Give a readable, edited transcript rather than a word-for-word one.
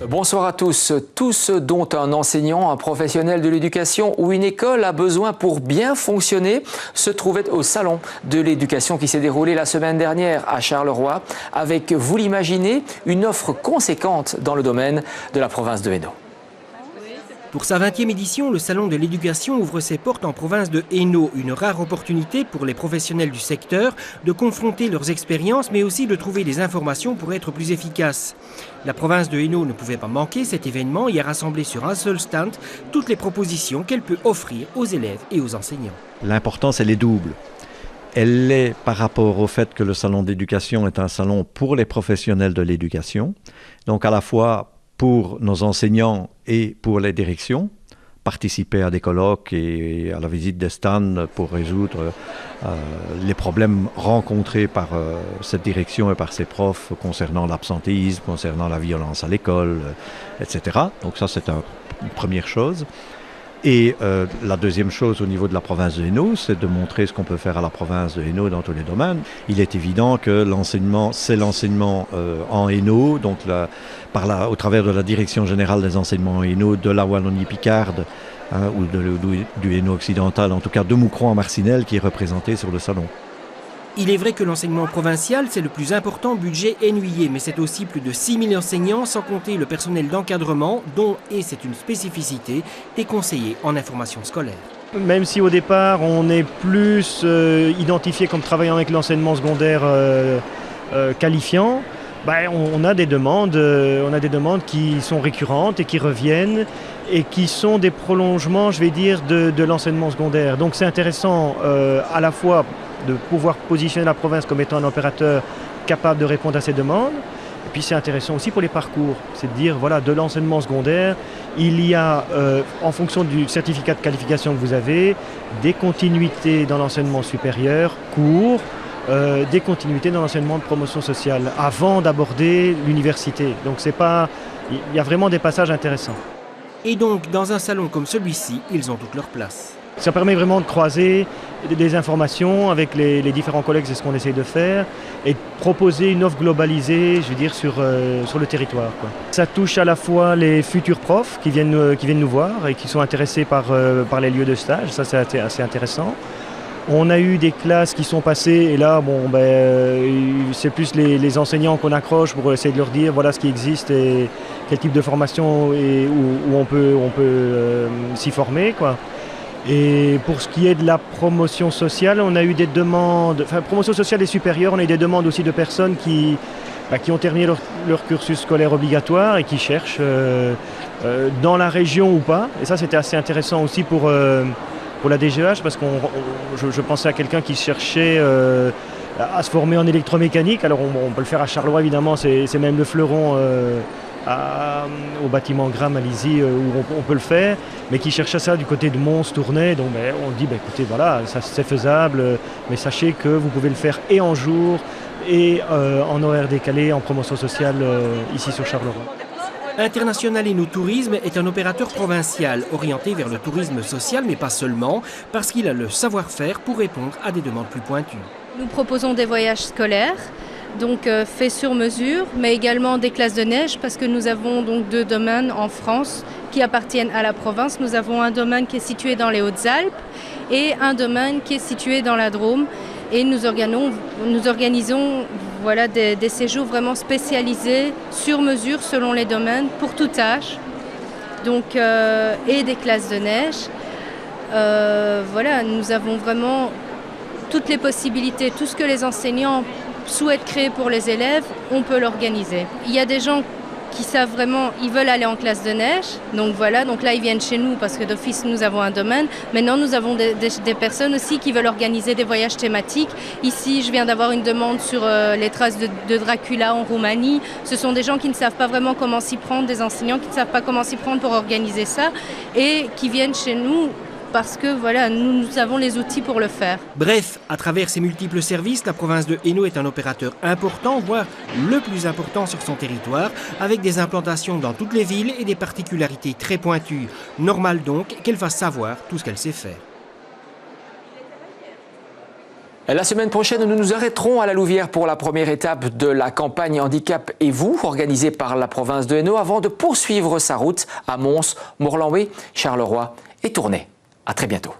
Bonsoir à tous. Tout ce dont un enseignant, un professionnel de l'éducation ou une école a besoin pour bien fonctionner se trouvait au Salon de l'éducation qui s'est déroulé la semaine dernière à Charleroi avec, vous l'imaginez, une offre conséquente dans le domaine de la province de Hainaut. Pour sa 20e édition, le Salon de l'éducation ouvre ses portes en province de Hainaut, une rare opportunité pour les professionnels du secteur de confronter leurs expériences mais aussi de trouver des informations pour être plus efficaces. La province de Hainaut ne pouvait pas manquer cet événement et a rassemblé sur un seul stand toutes les propositions qu'elle peut offrir aux élèves et aux enseignants. L'importance, elle est double. Elle est par rapport au fait que le Salon d'éducation est un salon pour les professionnels de l'éducation, donc à la fois pour nos enseignants et pour les directions, participer à des colloques et à la visite des stands pour résoudre les problèmes rencontrés par cette direction et par ses profs concernant l'absentéisme, concernant la violence à l'école, etc. Donc ça, c'est une première chose. Et la deuxième chose au niveau de la province de Hainaut, c'est de montrer ce qu'on peut faire à la province de Hainaut dans tous les domaines. Il est évident que l'enseignement, c'est l'enseignement en Hainaut, donc au travers de la Direction générale des enseignements en Hainaut, de la Wallonie-Picarde, ou du Hainaut occidental, en tout cas de Moucron-Marcinelle, qui est représenté sur le salon. Il est vrai que l'enseignement provincial, c'est le plus important budget hainouillais, mais c'est aussi plus de 6 000 enseignants, sans compter le personnel d'encadrement, dont, et c'est une spécificité, des conseillers en information scolaire. Même si au départ, on est plus identifié comme travaillant avec l'enseignement secondaire qualifiant, on a des demandes qui sont récurrentes et qui reviennent et qui sont des prolongements, je vais dire, de l'enseignement secondaire. Donc c'est intéressant à la fois de pouvoir positionner la province comme étant un opérateur capable de répondre à ces demandes. Et puis c'est intéressant aussi pour les parcours, c'est de dire, voilà, de l'enseignement secondaire, il y a, en fonction du certificat de qualification que vous avez, des continuités dans l'enseignement supérieur, court, des continuités dans l'enseignement de promotion sociale, avant d'aborder l'université. Donc il y a vraiment des passages intéressants. Et donc, dans un salon comme celui-ci, ils ont toute leur place. Ça permet vraiment de croiser des informations avec les différents collègues, c'est ce qu'on essaye de faire, et de proposer une offre globalisée, je veux dire, sur le territoire, quoi. Ça touche à la fois les futurs profs qui viennent nous voir et qui sont intéressés par les lieux de stage, ça c'est assez intéressant. On a eu des classes qui sont passées et là, c'est plus les enseignants qu'on accroche pour essayer de leur dire voilà ce qui existe et quel type de formation et où on peut s'y former, quoi. Et pour ce qui est de la promotion sociale, on a eu des demandes, promotion sociale et supérieure, on a eu des demandes aussi de personnes qui ont terminé leur cursus scolaire obligatoire et qui cherchent dans la région ou pas. Et ça, c'était assez intéressant aussi pour la DGH, parce que je pensais à quelqu'un qui cherchait à se former en électromécanique. Alors on peut le faire à Charleroi, évidemment, c'est même le fleuron au bâtiment Gramme à Lizy où on peut le faire, mais qui cherchait ça du côté de Mons, Tournai. Donc on dit, écoutez, voilà, ça c'est faisable, mais sachez que vous pouvez le faire et en jour et en horaire décalé, en promotion sociale ici sur Charleroi. International Hainaut Tourisme est un opérateur provincial orienté vers le tourisme social, mais pas seulement, parce qu'il a le savoir-faire pour répondre à des demandes plus pointues. Nous proposons des voyages scolaires, donc faits sur mesure, mais également des classes de neige, parce que nous avons donc 2 domaines en France qui appartiennent à la province. Nous avons un domaine qui est situé dans les Hautes-Alpes et un domaine qui est situé dans la Drôme. Et nous organisons des séjours vraiment spécialisés, sur mesure, selon les domaines, pour tout âge, donc, et des classes de neige. Nous avons vraiment toutes les possibilités, tout ce que les enseignants souhaitent créer pour les élèves, on peut l'organiser. Il y a des gens qui savent vraiment, ils veulent aller en classe de neige, donc là ils viennent chez nous parce que d'office nous avons un domaine. Maintenant nous avons des personnes aussi qui veulent organiser des voyages thématiques. Ici je viens d'avoir une demande sur les traces de Dracula en Roumanie. Ce sont des gens qui ne savent pas vraiment comment s'y prendre, des enseignants qui ne savent pas comment s'y prendre pour organiser ça et qui viennent chez nous parce que nous avons les outils pour le faire. Bref, à travers ses multiples services, la province de Hainaut est un opérateur important, voire le plus important sur son territoire, avec des implantations dans toutes les villes et des particularités très pointues. Normal donc qu'elle fasse savoir tout ce qu'elle sait faire. La semaine prochaine, nous nous arrêterons à la Louvière pour la première étape de la campagne Handicap et vous, organisée par la province de Hainaut, avant de poursuivre sa route à Mons, Morlanway, Charleroi et Tournai. À très bientôt.